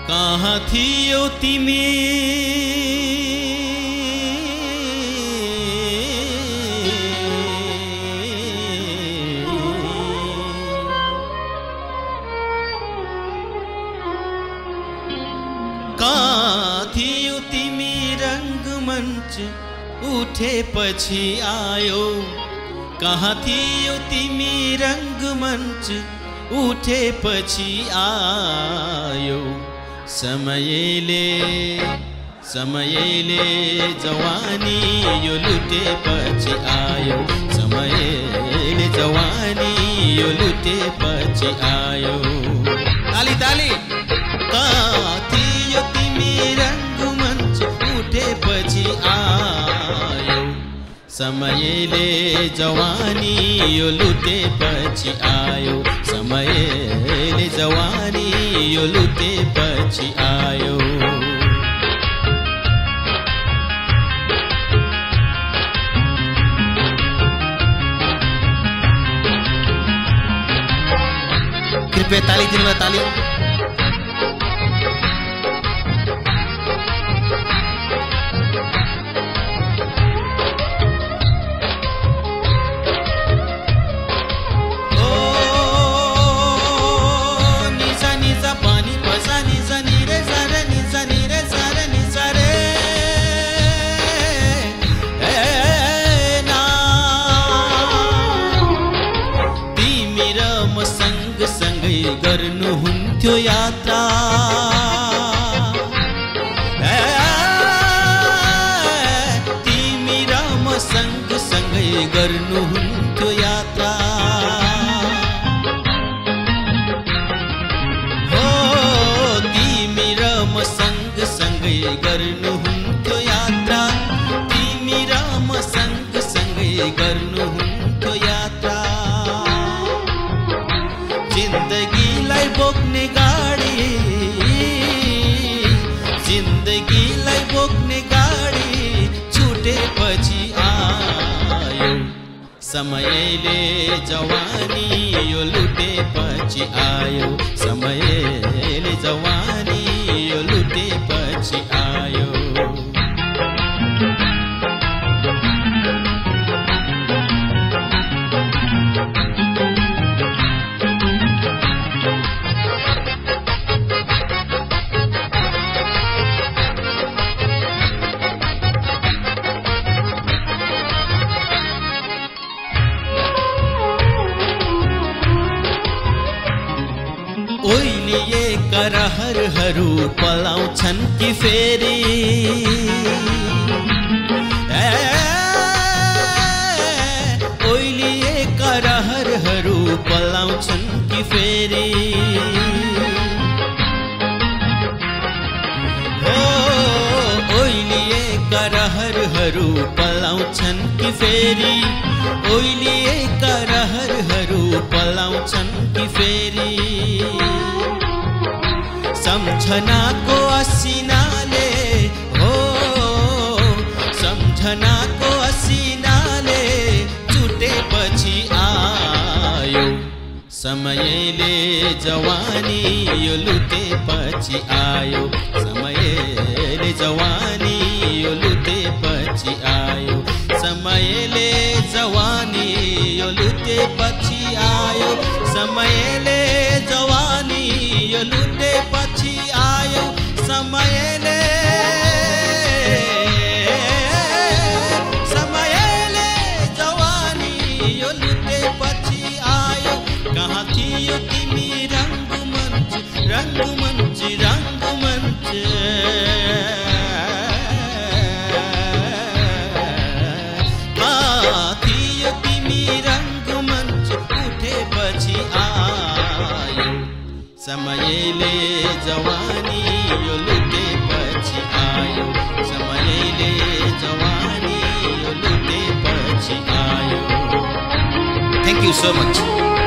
कहाँ थियो तिमी कहाँ थियो तिमी रंगमंच उठेपछि आयो कहाँ थियो तिमी रंगमंच उठेपछि आयो समयले जवानी यो लुटेपछि आयो समयले जवानी यो लुटेपछि आयो ताली ताली कहाँ थियो तिमी रंगमंच उठेपछि आयो समयले जवानी यो लुटेपछि आयो समयले जवानी यो लुटेपछि आयो कृपया ताली दिनुमा ताली गर्नुहुन्थ्यो यात्रा तिमी र म सँगसँगै गर्नुहुन्थ्यो यात्रा हो तिमी र म सँगसँगै गर्नुहुन्थ्यो यात्रा तिमी र म सँगसँगै गर्नुहुन्थ्यो यात्रा जिन्दगीलाई बोक्ने गाडी जिन्दगीलाई बोक्ने गाडी छुटेपछि आयो समयले जवानी यो लुटेपछि आयो समयले जवानी यो लुटेपछि आयो ओइलिएका रहरहरू पलाउँछन् कि फेरि ओइलिएका रहरहरू पलाउँछन् कि फेरि हो ओइलिएका रहरहरू पलाउँछन् कि फेरि ओइलिएका रहरहरू पलाउँछन् कि फेरि सम्झनाको असिनाले हो सम्झनाको असिनाले छुटेपछि आयो समयले जवानी यो लुटेपछि आयो समयले जवानी यो लुटेपछि आयो समयले जवानी यो लुटेपछि आयो समयले जवानी यो लुटेपछि आयो समयले जवानी यो लुटेपछि आयो कहाँ थियो तिमी रंगमंच रंगमंच रंगमंच कहाँ थियो तिमी रंगमंच उठेपछि आयो समयले जवानी यो लुटेपछि आयो समयले जवानी यो लुटेपछि आयो Thank you so much.